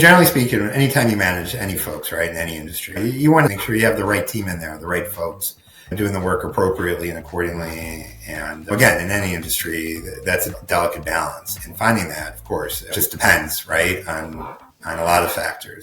Generally speaking, anytime you manage any folks, right, in any industry, you want to make sure you have the right team in there, the right folks doing the work appropriately and accordingly. And again, in any industry, that's a delicate balance. And finding that, of course, it just depends, right, on a lot of factors.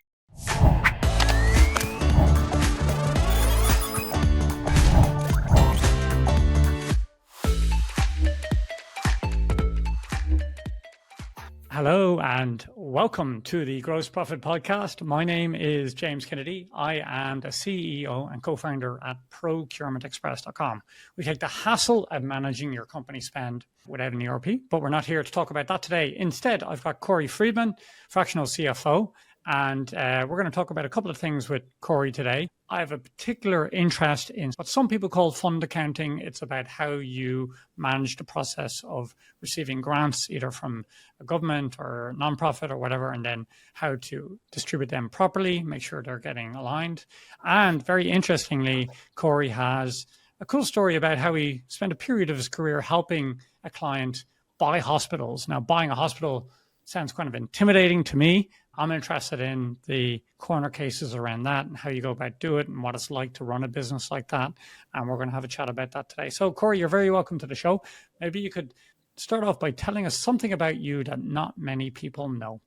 Hello and welcome to the Gross Profit Podcast. My name is James Kennedy. I am the CEO and co-founder at procurementexpress.com. We take the hassle of managing your company spend without an ERP, but we're not here to talk about that today. Instead, I've got Corey Friedman, Fractional CFO, and we're going to talk about a couple of things with Corey today. I have a particular interest in what some people call fund accounting. It's about how you manage the process of receiving grants, either from a government or a nonprofit or whatever, and then how to distribute them properly, make sure they're getting aligned. And very interestingly, Corey has a cool story about how he spent a period of his career helping a client buy hospitals. Now, buying a hospital sounds kind of intimidating to me. I'm interested in the corner cases around that and how you go about do it and what it's like to run a business like that. And we're going to have a chat about that today. So, Corey, you're very welcome to the show. Maybe you could start off by telling us something about you that not many people know.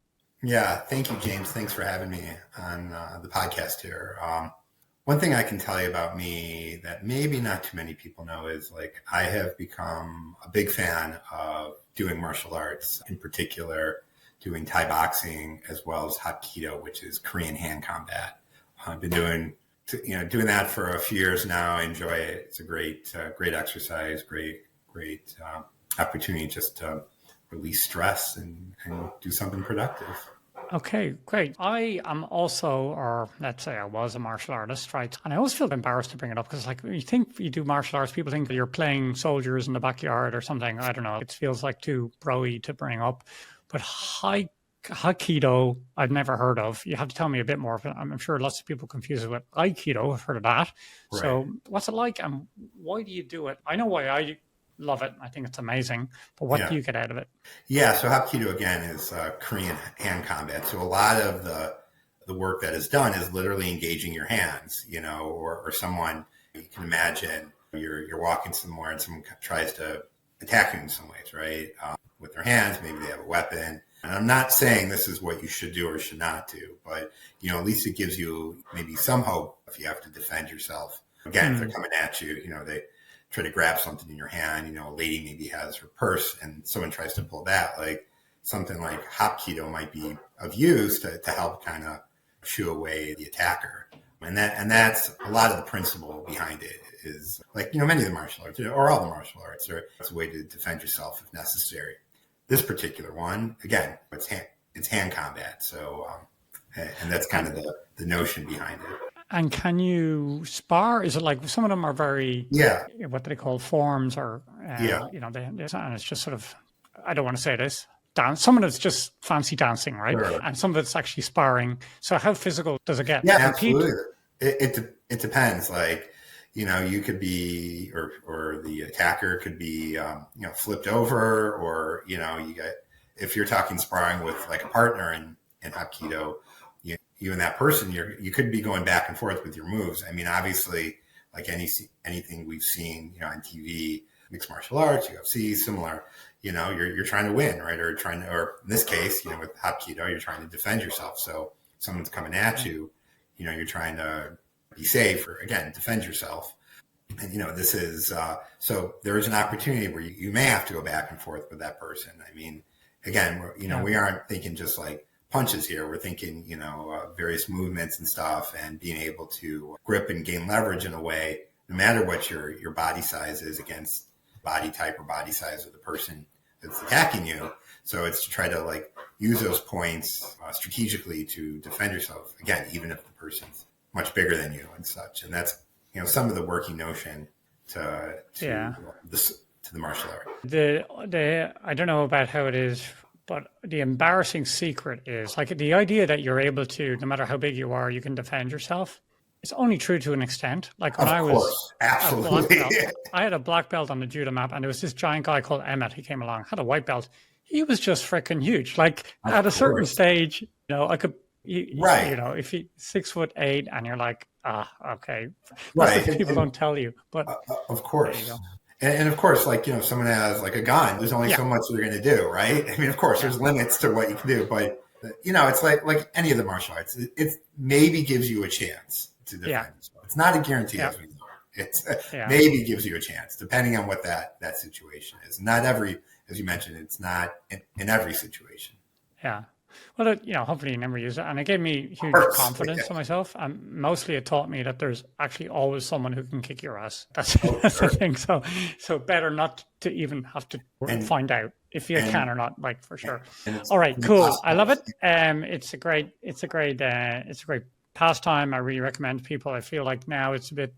Yeah, thank you, James. Thanks for having me on the podcast here. One thing I can tell you about me that maybe not too many people know is I have become a big fan of doing martial arts, in particular doing Thai boxing as well as Hapkido, which is Korean hand combat. I've been doing that for a few years now. I enjoy it. It's a great exercise, great opportunity just to release stress and do something productive. Okay, great. I am also, or let's say I was a martial artist, right? And I always feel embarrassed to bring it up because when you think you do martial arts, people think that you're playing soldiers in the backyard or something. I don't know. It feels like too pro-y to bring up. But Hapkido, I've never heard of. You have to tell me a bit more. I'm sure lots of people confuse it with Aikido. I've heard of that. Right. So what's it like and why do you do it? I know why I love it. I think it's amazing. But what do you get out of it? Yeah, so Hapkido, again, is Korean hand combat. So a lot of the work that is done is literally engaging your hands, or someone, you can imagine you're walking somewhere and someone tries to attack you in some ways, right? With their hands, maybe they have a weapon. And I'm not saying this is what you should do or should not do, but, at least it gives you maybe some hope if you have to defend yourself. Again, if they're coming at you, they try to grab something in your hand, a lady maybe has her purse and someone tries to pull that, something like Hapkido might be of use to help kind of shoo away the attacker. And that's a lot of the principle behind it is many of the martial arts or all the martial arts it's a way to defend yourself if necessary. This particular one, again, it's hand combat. So, and that's kind of the notion behind it. And can you spar? Is it some of them are very, what do they call forms or, and it's just sort of, I don't want to say this, dance. Some of it's just fancy dancing, right? Sure. And some of it's actually sparring. So how physical does it get? Yeah, absolutely. It depends. You could be, or the attacker could be, flipped over, or, if you're talking sparring with a partner in Hapkido, you and that person, you could be going back and forth with your moves. I mean, obviously, anything we've seen, on TV, mixed martial arts, UFC, similar, you're trying to win, right? Or in this case, with Hapkido, you're trying to defend yourself. So someone's coming at you, you're trying to be safe or, again, defend yourself. And, this is, so there is an opportunity where you may have to go back and forth with that person. I mean, again, we aren't thinking just punches here. We're thinking, various movements and stuff and being able to grip and gain leverage in a way, no matter what your body size is against body type or body size of the person that's attacking you. So it's to try to use those points strategically to defend yourself. Again, even if the person's much bigger than you and such. And that's, some of the working notion to the martial art. I don't know about how it is, but the embarrassing secret is the idea that you're able to, no matter how big you are, you can defend yourself. It's only true to an extent. When I was absolutely. I had a black belt on the judo map, and there was this giant guy called Emmett. He came along, had a white belt. He was just freaking huge. At a certain stage, I could Right. if you 6'8" and you're like, okay, that's Right. what people don't tell you. But Of there you course. go. And of course, like, if someone has like a gun, there's only Yeah, so much they're going to do, right? I mean, of course, yeah, there's limits to what you can do, but it's like any of the martial arts. It maybe gives you a chance to yeah, defend yourself. It's not a guarantee, yeah, as we know. It's yeah. maybe gives you a chance, depending on what that situation is. Not every, as you mentioned, it's not in every situation. Yeah. Well, hopefully you never use it. And it gave me Of huge course. confidence Yeah. in myself. And mostly it taught me that there's actually always someone who can kick your ass. That's, Oh, that's the sure. thing. So better not to even have to And find out if you and can or not, like for sure. and it's All right, cool. I love possible. it. It's a great pastime. I really recommend people. I feel like now it's a bit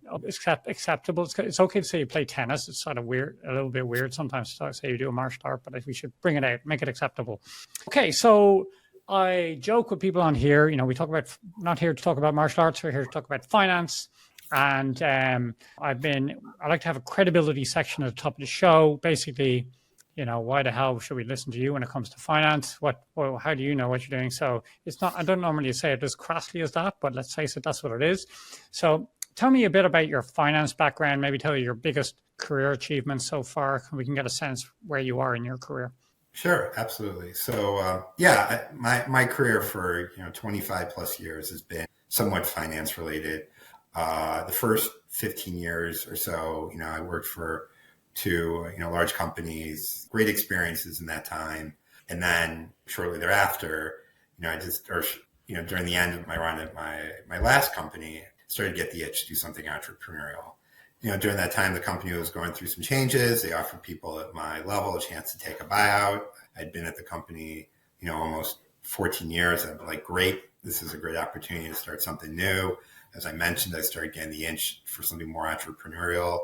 acceptable. It's okay to say you play tennis. It's sort of weird, a little bit weird sometimes to say you do a martial art, but we should bring it out, make it acceptable. Okay, so I joke with people on here. We talk about not here to talk about martial arts. We're here to talk about finance. And I like to have a credibility section at the top of the show. Basically, why the hell should we listen to you when it comes to finance? How do you know what you're doing? So it's not. I don't normally say it as crassly as that, but let's face it, that's what it is. So tell me a bit about your finance background. Maybe tell me your biggest career achievements so far. We can get a sense where you are in your career. Sure, absolutely. So, my career for 25 plus years has been somewhat finance related. The first 15 years or so, I worked for two large companies, great experiences in that time, and then shortly thereafter, during the end of my run at my last company, started to get the itch to do something entrepreneurial. During that time, the company was going through some changes. They offered people at my level a chance to take a buyout. I'd been at the company, almost 14 years. I'm like, great, this is a great opportunity to start something new. As I mentioned, I started getting the itch for something more entrepreneurial.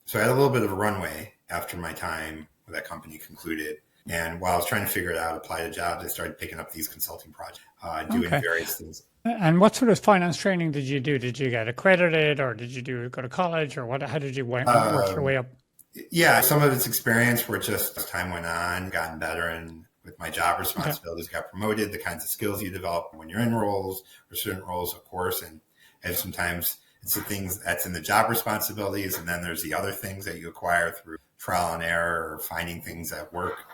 So I had a little bit of a runway after my time with that company concluded. And while I was trying to figure it out, apply to jobs, I started picking up these consulting projects, doing Okay. various things. And what sort of finance training did you do? Did you get accredited, or did you go to college, or what? How did you work your way up? Yeah, some of its experience were just as time went on, gotten better, and with my job Okay. responsibilities, got promoted. The kinds of skills you develop when you're in roles or certain roles, of course, and sometimes it's the things that's in the job responsibilities, and then there's the other things that you acquire through trial and error or finding things that work,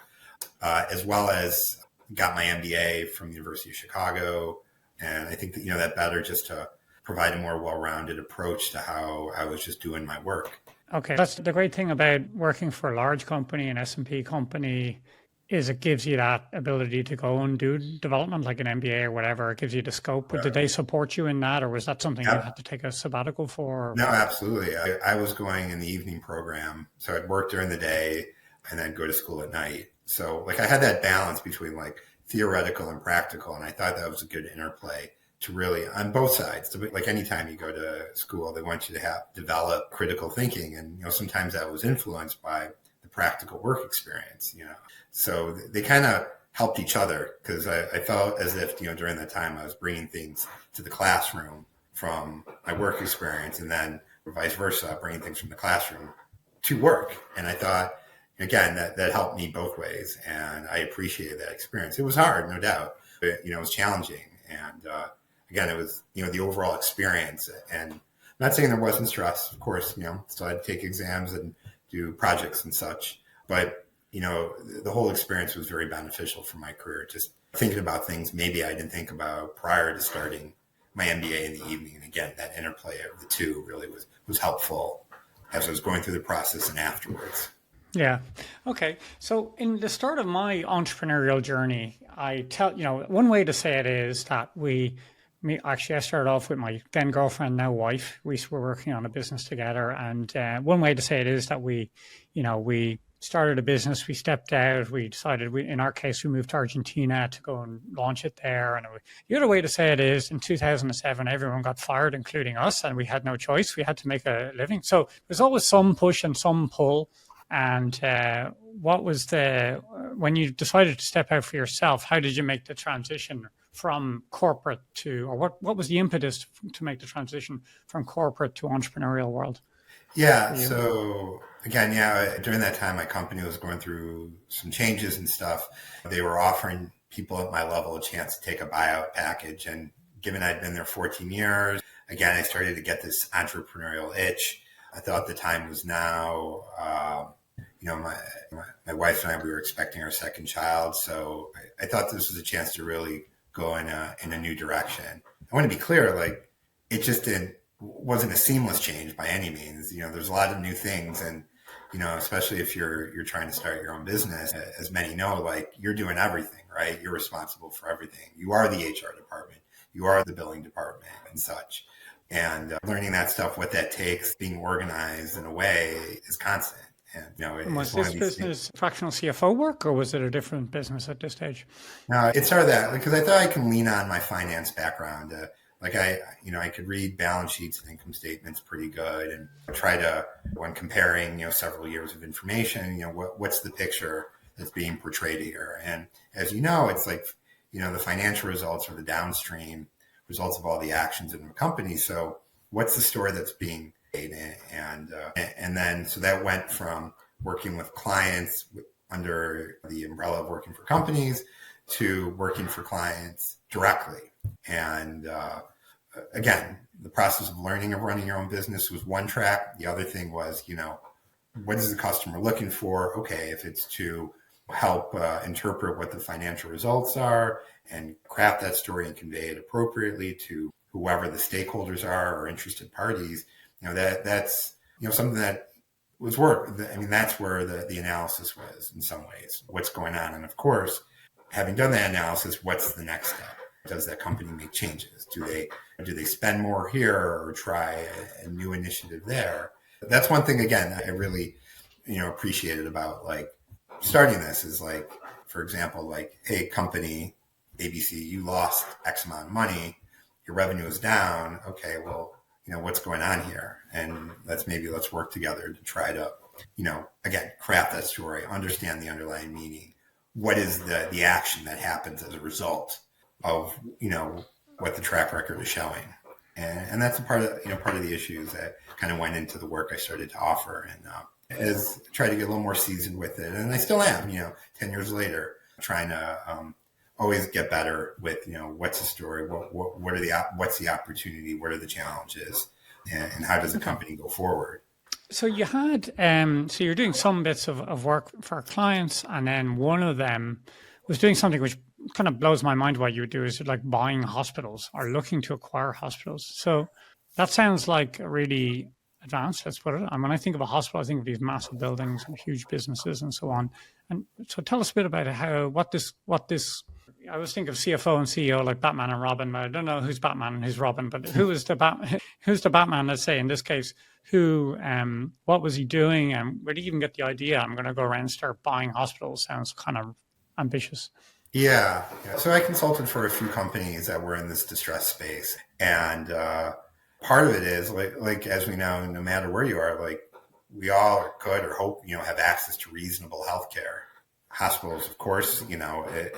as well as got my MBA from the University of Chicago. And I think that, that better just to provide a more well-rounded approach to how I was just doing my work. Okay, that's the great thing about working for a large company, an S&P company, is it gives you that ability to go and do development like an MBA or whatever. It gives you the scope. But did they support you in that, or was that something you had to take a sabbatical for? No, absolutely. I was going in the evening program, so I'd work during the day and then go to school at night. So like I had that balance between like theoretical and practical, and I thought that was a good interplay to really on both sides. Like anytime you go to school, they want you to develop critical thinking, and sometimes that was influenced by the practical work experience. So they kind of helped each other, because I felt as if during that time I was bringing things to the classroom from my work experience, and then vice versa, bringing things from the classroom to work. And I thought, again, that helped me both ways, and I appreciated that experience. It was hard, no doubt, but it was challenging, and again, it was the overall experience. And I'm not saying there wasn't stress, of course. Still had to take exams and do projects and such, but the whole experience was very beneficial for my career. Just thinking about things maybe I didn't think about prior to starting my MBA in the evening. And again, that interplay of the two really was helpful as I was going through the process and afterwards. Yeah. Okay. So in the start of my entrepreneurial journey, one way to say it is that I started off with my then girlfriend, now wife. We were working on a business together. And one way to say it is that we started a business, we stepped out, we decided, in our case, we moved to Argentina to go and launch it there. And the other way to say it is, in 2007, everyone got fired, including us, and we had no choice. We had to make a living. So there's always some push and some pull. And when you decided to step out for yourself, how did you make the transition from corporate or what was the impetus to make the transition from corporate to entrepreneurial world? Yeah. So again, during that time, my company was going through some changes and stuff. They were offering people at my level a chance to take a buyout package. And given I'd been there 14 years, again, I started to get this entrepreneurial itch. I thought the time was now. My wife and I, we were expecting our second child. So I thought this was a chance to really go in a new direction. I want to be clear, like, it just wasn't a seamless change by any means. There's a lot of new things, and especially if you're trying to start your own business, as many know, like, you're doing everything, right? You're responsible for everything. You are the HR department, you are the billing department, and such. And learning that stuff, what that takes, being organized in a way, is constant. And was this business fractional CFO work, or was it a different business at this stage? No, it started that because I thought I can lean on my finance background. I could read balance sheets and income statements pretty good, and try to, when comparing, several years of information, what's the picture that's being portrayed here? And as you know, it's like, the financial results are the downstream results of all the actions in the company. So what's the story that's being made? And then, so that went from working with clients under the umbrella of working for companies to working for clients directly. And again, the process of learning of running your own business was one track. The other thing was, what is the customer looking for? Okay, if it's to help interpret what the financial results are and craft that story and convey it appropriately to whoever the stakeholders are or interested parties, that's something that was work. I mean, that's where the analysis was in some ways, what's going on. And of course, having done that analysis, what's the next step? Does that company make changes? Do they spend more here or try a new initiative there? That's one thing, again, I really, appreciated about, like, starting this is, like, for example, like, hey, company ABC, you lost X amount of money, your revenue is down. Okay, well, what's going on here? And let's work together to try to, again, craft that story, understand the underlying meaning. What is the action that happens as a result of, what the track record is showing? And that's a part of the issues that kind of went into the work I started to offer, and as I tried to get a little more seasoned with it. And I still am, 10 years later, trying to always get better with, what's the story, what's the opportunity, what are the challenges, and how does the company go forward? So you had, so you're doing some bits of work for clients, and then one of them was doing something which kind of blows my mind. What you would do is like buying hospitals or looking to acquire hospitals. So that sounds like really advanced, let's put it. And when I think of a hospital, I think of these massive buildings and huge businesses and so on. And so tell us a bit about what this, I always think of CFO and CEO like Batman and Robin, but I don't know who's Batman and who's Robin, but who's the Batman, let's say, in this case, what was he doing, and where did he even get the idea, I'm going to go around and start buying hospitals? Sounds kind of ambitious. Yeah. So I consulted for a few companies that were in this distress space. And part of it is, like, as we know, no matter where you are, like, we all could or hope, have access to reasonable healthcare. Hospitals, of course,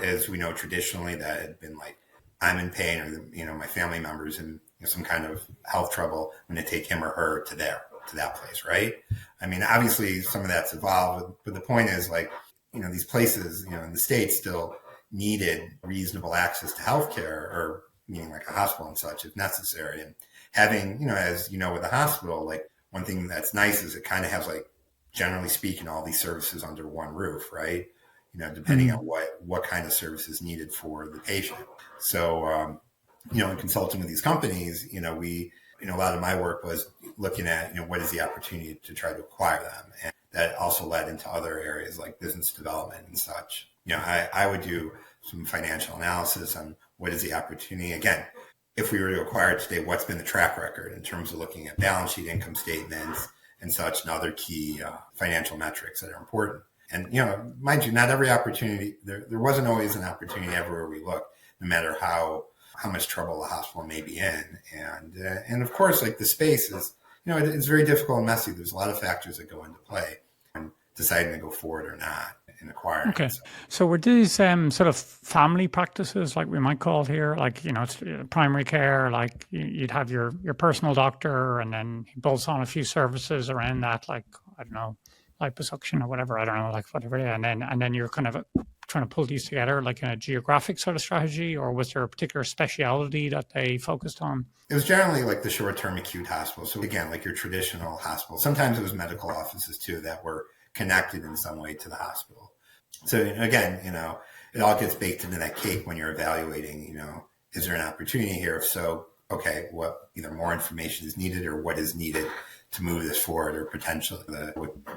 as we know traditionally, that had been like, I'm in pain, or, my family members in some kind of health trouble, I'm going to take him or her to that place, right? I mean, obviously some of that's evolved, but the point is, like, these places, in the States still needed reasonable access to healthcare, or meaning like a hospital and such if necessary. And having, as with a hospital, like, one thing that's nice is it kind of has, like, generally speaking, all these services under one roof, right? Depending on what kind of service is needed for the patient. So, in consulting with these companies, we, a lot of my work was looking at, what is the opportunity to try to acquire them. And that also led into other areas like business development and such. I would do some financial analysis on what is the opportunity. Again, if we were to acquire it today, what's been the track record in terms of looking at balance sheet, income statements, and such, and other key financial metrics that are important. And, mind you, not every opportunity, there wasn't always an opportunity everywhere we looked, no matter how much trouble the hospital may be in. And of course, like, the space is, it's very difficult and messy. There's a lot of factors that go into play when deciding to go forward or not in acquiring. Okay. So were these sort of family practices, like we might call it here, like, it's primary care, like you'd have your personal doctor, and then he bolts on a few services around that, like, I don't know, liposuction or whatever, I don't know, like whatever. Yeah. And then you're kind of trying to pull these together, like in a geographic sort of strategy, or was there a particular speciality that they focused on? It was generally like the short-term acute hospital. So again, like your traditional hospital. Sometimes it was medical offices too that were connected in some way to the hospital. So again, it all gets baked into that cake when you're evaluating, is there an opportunity here? If so, okay, what either more information is needed or what is needed to move this forward, or potentially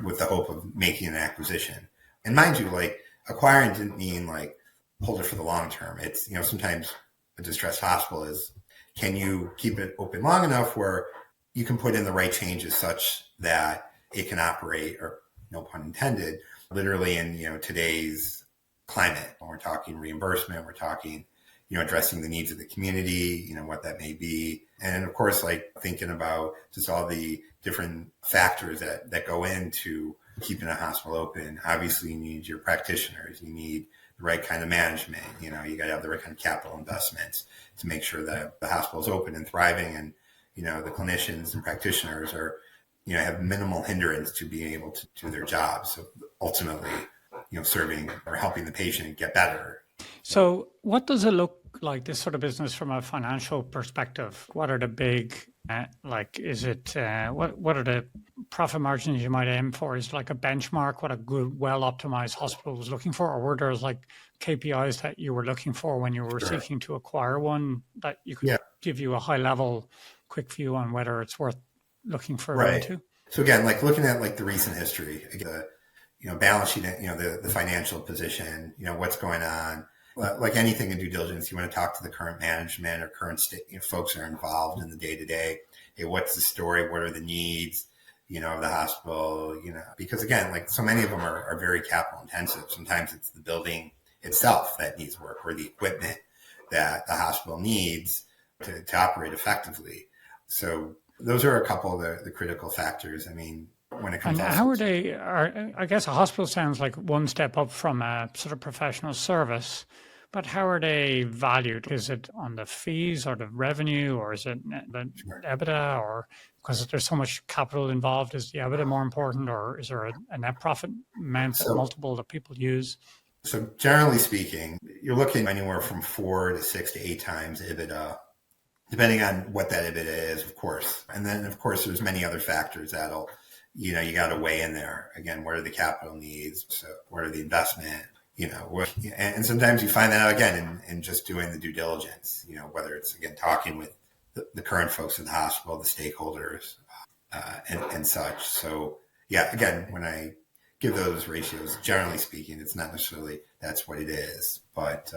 with the hope of making an acquisition. And mind you, like acquiring didn't mean like hold it for the long term. It's, sometimes a distressed hospital is, can you keep it open long enough where you can put in the right changes such that it can operate, or no pun intended, literally in, today's climate. When we're talking reimbursement, we're talking, addressing the needs of the community, what that may be. And of course, like thinking about just all the different factors that go into keeping a hospital open. Obviously, you need your practitioners, you need the right kind of management, you got to have the right kind of capital investments to make sure that the hospital is open and thriving, and, the clinicians and practitioners are, have minimal hindrance to being able to do their jobs. So ultimately, serving or helping the patient get better. So what does it look like, this sort of business, from a financial perspective? What are the big, is it, what are the profit margins you might aim for? Is it like a benchmark, what a good, well-optimized hospital was looking for? Or were there like KPIs that you were looking for when you were Sure. seeking to acquire one that you could give you a high level, quick view on whether it's worth looking further into? So again, like looking at like the recent history, balance sheet, the financial position, what's going on. Like anything in due diligence, you want to talk to the current management or current folks that are involved in the day to day. Hey, what's the story? What are the needs, of the hospital? Because again, like so many of them are very capital intensive. Sometimes it's the building itself that needs work, or the equipment that the hospital needs to operate effectively. So those are a couple of the critical factors. I mean, when it comes and how are they? I guess a hospital sounds like one step up from a sort of professional service, but how are they valued? Is it on the fees or the revenue, or is it the EBITDA, or because there's so much capital involved, is the EBITDA more important, or is there a net profit amount multiple that people use? So generally speaking, you're looking anywhere from 4 to 6 to 8 times EBITDA, depending on what that EBITDA is, of course. And then, of course, there's many other factors that'll, you got to weigh in there. Again, what are the capital needs? So what are the investment? And sometimes you find that out again in just doing the due diligence, whether it's, again, talking with the current folks in the hospital, the stakeholders, and such. So, yeah, again, when I give those ratios, generally speaking, it's not necessarily that's what it is, but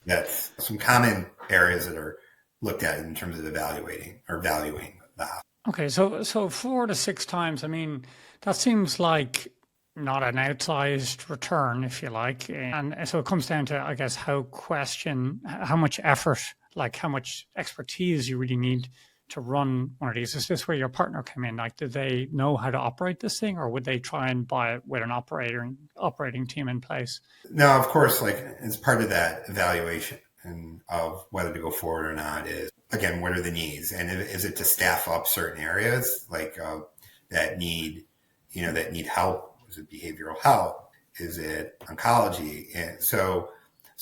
that's some common areas that are looked at in terms of evaluating or valuing the hospital. Okay, so 4 to 6 times, I mean, that seems like not an outsized return, if you like. And so it comes down to, I guess, how much effort, like how much expertise you really need to run one of these. Is this where your partner came in? Like, did they know how to operate this thing, or would they try and buy it with an operating team in place? No, of course, like as part of that evaluation and of whether to go forward or not is, again, what are the needs? And is it to staff up certain areas like that need help? Is it behavioral health? Is it oncology? And so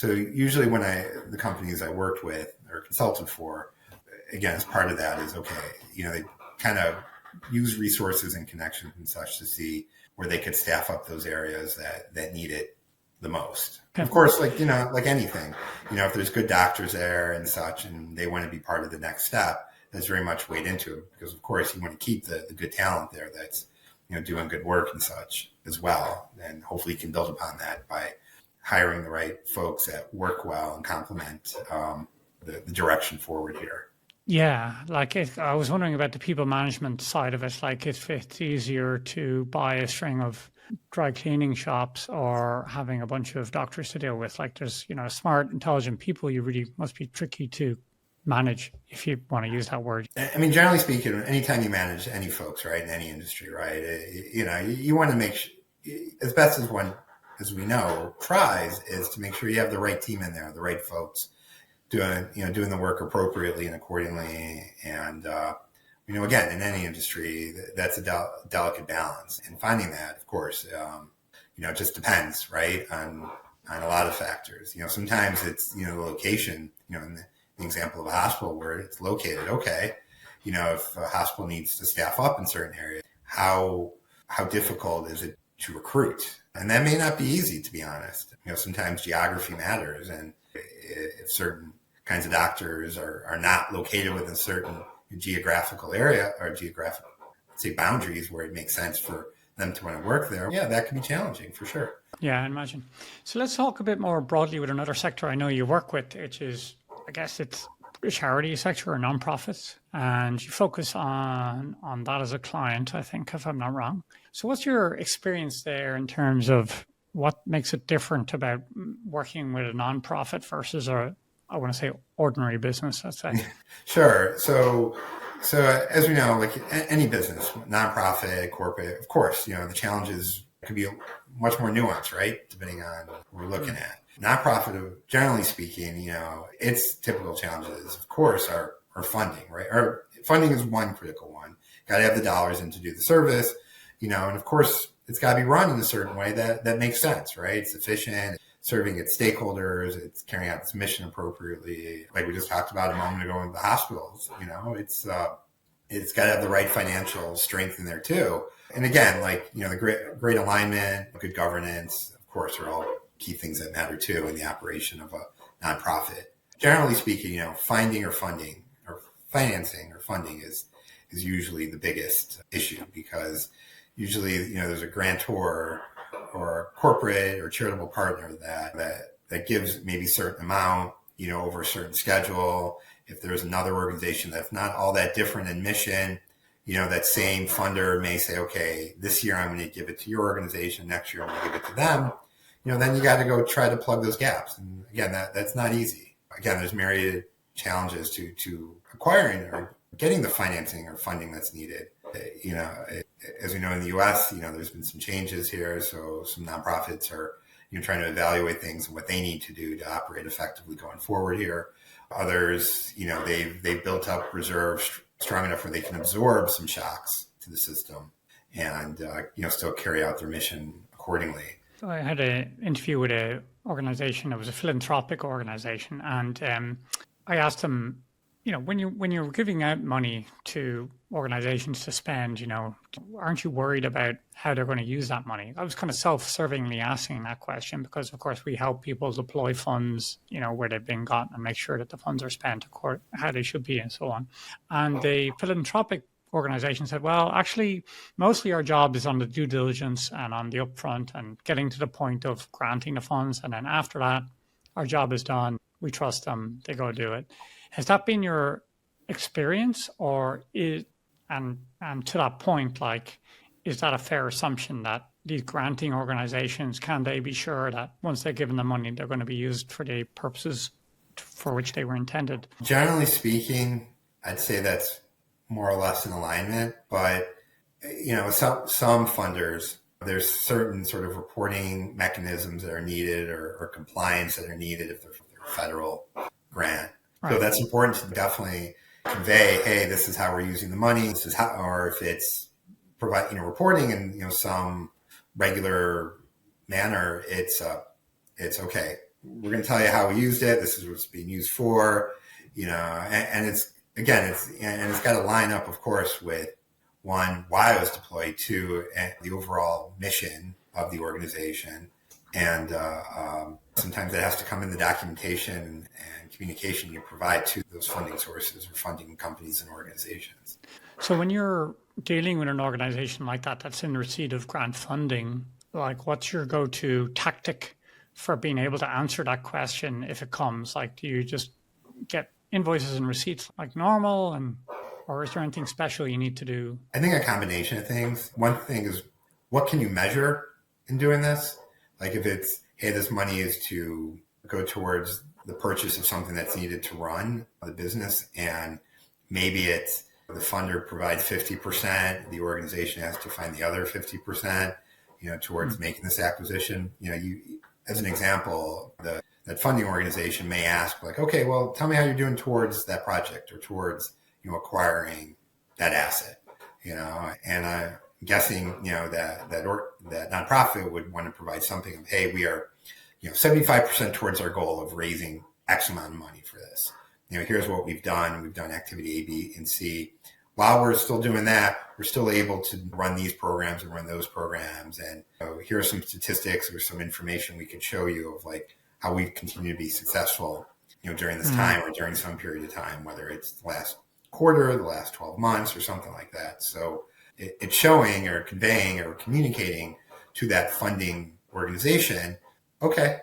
usually when the companies I worked with or consulted for, again, as part of that is, okay, they kind of use resources and connections and such to see where they could staff up those areas that need it the most. Of course, like anything, if there's good doctors there and such, and they want to be part of the next step, that's very much weighed into it, because of course you want to keep the good talent there that's, doing good work and such as well. And hopefully you can build upon that by hiring the right folks that work well and complement the direction forward here. Yeah, I was wondering about the people management side of it. Like, if it's easier to buy a string of dry cleaning shops or having a bunch of doctors to deal with. Like, there's, smart, intelligent people, you really must be tricky to manage, if you want to use that word. I mean, generally speaking, anytime you manage any folks, right, in any industry, right, you want to make sure, as best as we know, tries is to make sure you have the right team in there, the right folks doing the work appropriately and accordingly. And, again, in any industry, that's a delicate balance. And finding that, of course, it just depends, right, on on a lot of factors. Sometimes it's, the location, in the example of a hospital where it's located. Okay. If a hospital needs to staff up in certain areas, how difficult is it to recruit? And that may not be easy, to be honest. Sometimes geography matters. And if certain kinds of doctors are not located within a certain geographical area or geographic, say, boundaries where it makes sense for them to want to work there, yeah, that can be challenging for sure. Yeah, I imagine. So let's talk a bit more broadly with another sector I know you work with, which is, I guess it's a charity sector or nonprofits, and you focus on that as a client, I think, if I'm not wrong. So what's your experience there in terms of what makes it different about working with a nonprofit versus I want to say ordinary business, let's say? Sure. So as we know, like any business, nonprofit, corporate, of course, the challenges could be much more nuanced, right? Depending on what we're looking at. Nonprofit, generally speaking, its typical challenges, of course, are funding, right? Or funding is one critical one. Got to have the dollars in to do the service, and of course, it's got to be run in a certain way that makes sense, right? It's efficient, serving its stakeholders, it's carrying out its mission appropriately. Like we just talked about a moment ago in the hospitals, it's got to have the right financial strength in there too. And again, the great alignment, good governance, of course, are all key things that matter too in the operation of a nonprofit. Generally speaking, finding or funding or financing or funding is usually the biggest issue, because usually, there's a grantor or a corporate or charitable partner that gives maybe a certain amount, over a certain schedule. If there's another organization that's not all that different in mission, that same funder may say, okay, this year I'm going to give it to your organization. Next year I'm going to give it to them. Then you got to go try to plug those gaps. And again, that's not easy. Again, there's myriad challenges to acquiring or getting the financing or funding that's needed. As we know in the U.S., there's been some changes here. So some nonprofits are, trying to evaluate things and what they need to do to operate effectively going forward here. Others, they've built up reserves strong enough where they can absorb some shocks to the system and, still carry out their mission accordingly. So I had an interview with an organization. It was a philanthropic organization. And I asked them, when you're giving out money to organizations to spend, aren't you worried about how they're going to use that money? I was kind of self-servingly asking that question because, of course, we help people deploy funds, where they've been gotten and make sure that the funds are spent how they should be and so on. And the philanthropic organization said, well, actually, mostly our job is on the due diligence and on the upfront and getting to the point of granting the funds. And then after that, our job is done. We trust them. They go do it. Has that been your experience, or and to that point, is that a fair assumption that these granting organizations, can they be sure that once they're given the money, they're going to be used for the purposes for which they were intended? Generally speaking, I'd say that's more or less in alignment, but some funders, there's certain sort of reporting mechanisms that are needed or compliance that are needed if they're a federal grant. Right. So that's important to definitely convey, hey, this is how we're using the money. This is how, or if it's reporting in some regular manner, it's okay. We're going to tell you how we used it. This is what it's being used for, and it's got to line up, of course, with one, why it was deployed, two, the overall mission of the organization. And sometimes it has to come in the documentation and communication you provide to those funding sources or funding companies and organizations. So when you're dealing with an organization like that that's in receipt of grant funding, what's your go-to tactic for being able to answer that question if it comes? Do you just get invoices and receipts like normal, or is there anything special you need to do? I think a combination of things. One thing is, what can you measure in doing this? If it's, hey, this money is to go towards the purchase of something that's needed to run the business, and maybe it's the funder provides 50%, the organization has to find the other 50%, towards making this acquisition. As an example, that funding organization may ask, okay, well, tell me how you're doing towards that project or towards, acquiring that asset, and I'm guessing, that nonprofit would want to provide something of, hey, we are, 75% towards our goal of raising X amount of money for this. Here's what we've done. We've done activity A, B, and C. While we're still doing that, we're still able to run these programs and run those programs. And here are some statistics or some information we could show you of like how we continue to be successful, during this time or during some period of time, whether it's the last quarter, the last 12 months or something like that. So it's showing or conveying or communicating to that funding organization, okay,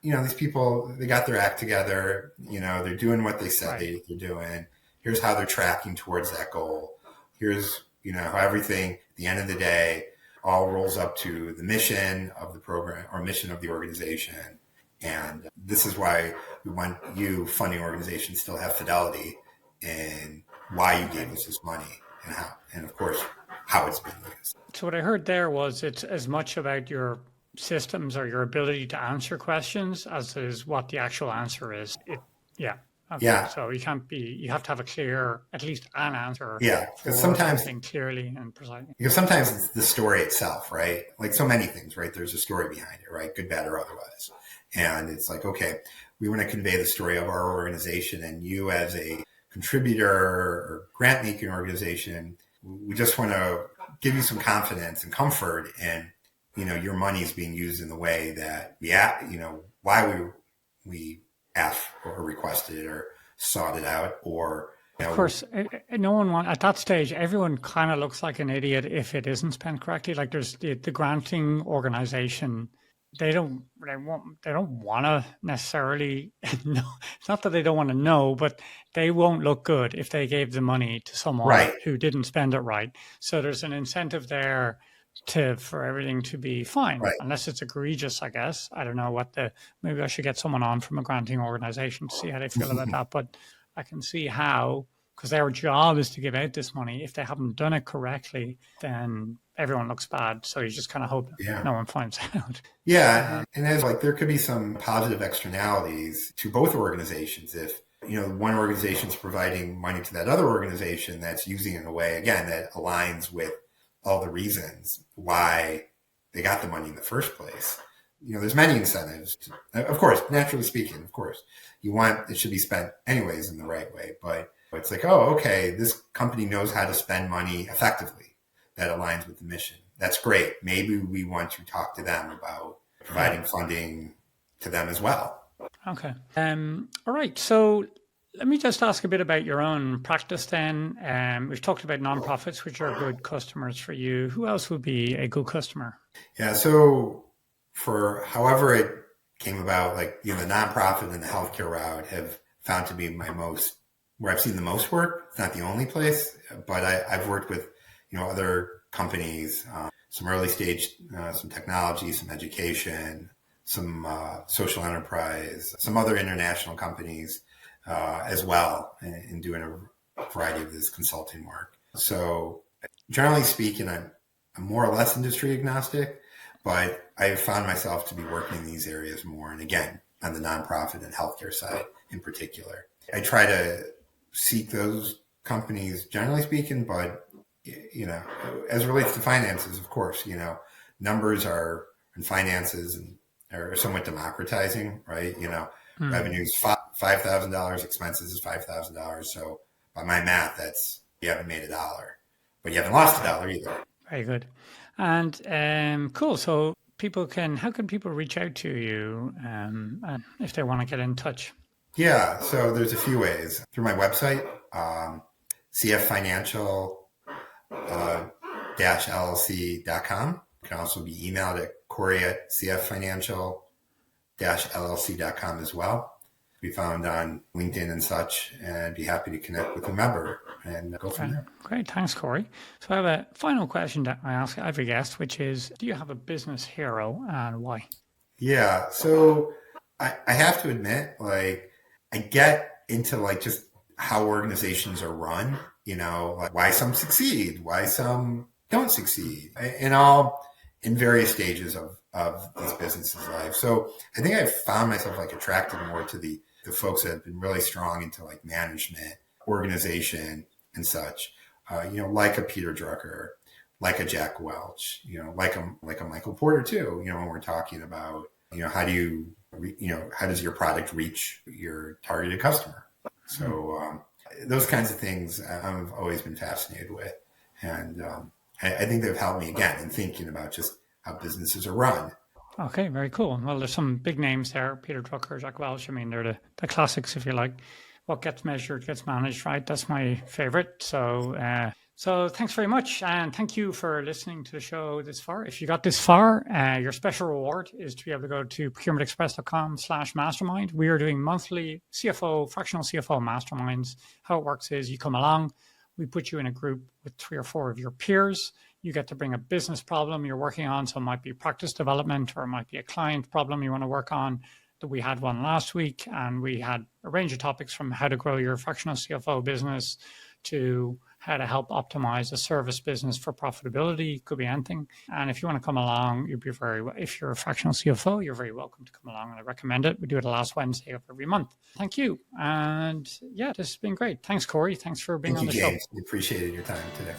these people, they got their act together, they're doing what they said they're doing. Here's how they're tracking towards that goal. Here's, how everything at the end of the day all rolls up to the mission of the program or mission of the organization. And this is why we want you funding organizations still have fidelity in why you gave us this money and how, and of course, how it's been used. So what I heard there was it's as much about your systems or your ability to answer questions as is what the actual answer is. Okay. Yeah. So you have to have a clear, at least an answer. Yeah. Because sometimes clearly and precisely. Because sometimes it's the story itself, right? Like so many things, right? There's a story behind it, right? Good, bad, or otherwise. And it's like, okay, we want to convey the story of our organization, and you as a contributor or grant making organization, we just want to give you some confidence and comfort in, your money is being used in the way that why we asked or requested it or sought it out, or of course, no one at that stage. Everyone kind of looks like an idiot if it isn't spent correctly. Like there's the granting organization. They don't want to necessarily know. It's not that they don't want to know, but they won't look good if they gave the money to someone who didn't spend it right. So there's an incentive there for everything to be fine, unless it's egregious, I guess. I don't know maybe I should get someone on from a granting organization to see how they feel about that. But I can see how, because their job is to give out this money. If they haven't done it correctly, then everyone looks bad. So you just kind of hope no one finds out. Yeah. And there's there could be some positive externalities to both organizations. If, one organization is providing money to that other organization that's using it in a way, again, that aligns with all the reasons why they got the money in the first place. There's many incentives. Of course, naturally speaking, of course, it should be spent anyways in the right way. But it's like, oh, okay, this company knows how to spend money effectively that aligns with the mission. That's great. Maybe we want to talk to them about providing funding to them as well. Okay. All right. So let me just ask a bit about your own practice then. We've talked about nonprofits, which are good customers for you. Who else would be a good customer? Yeah. So for however it came about, the nonprofit and the healthcare route have found to be where I've seen the most work. It's not the only place, but I've worked with, other companies, some early stage, some technology, some education, some social enterprise, some other international companies as well, in doing a variety of this consulting work. So generally speaking, I'm more or less industry agnostic, but I've found myself to be working in these areas more. And again, on the nonprofit and healthcare side in particular, I try to seek those companies, generally speaking, but as it relates to finances, of course, numbers in finances are somewhat democratizing, right? Revenues $5,000, expenses is $5,000. So by my math, you haven't made $1, but you haven't lost $1 either. Very good. And cool. So how can people reach out to you if they want to get in touch? Yeah. So there's a few ways. Through my website, cffinancial-llc.com. You can also be emailed at corey@cffinancial-llc.com as well. Be found on LinkedIn and such, and be happy to connect with whomever and go from there. Great. Thanks, Corey. So I have a final question that I ask every guest, which is, do you have a business hero and why? Yeah. So I have to admit, I get into just how organizations are run, why some succeed, why some don't succeed, and all in various stages of these businesses' life. So I think I've found myself attracted more to the folks that have been really strong into management, organization, and such. Like a Peter Drucker, like a Jack Welch, like a Michael Porter too. When we're talking about how do you how does your product reach your targeted customer? So those kinds of things I've always been fascinated with. And I think they've helped me, again, in thinking about just how businesses are run. Okay, very cool. Well, there's some big names there: Peter Drucker, Jack Welch. I mean, they're the classics, if you like. What gets measured gets managed, right? That's my favorite. So thanks very much. And thank you for listening to the show this far. If you got this far, your special reward is to be able to go to procurementexpress.com/mastermind. We are doing monthly fractional CFO masterminds. How it works is you come along, we put you in a group with 3 or 4 of your peers. You get to bring a business problem you're working on. So it might be practice development, or it might be a client problem you want to work on. We had one last week, and we had a range of topics from how to grow your fractional CFO business to how to help optimize a service business for profitability. Could be anything. And if you want to come along, if you're a fractional CFO, you're very welcome to come along, and I recommend it. We do it the last Wednesday of every month. Thank you. And yeah, this has been great. Thanks, Corey. Thanks for being on the show. Thank you, James. We appreciated your time today.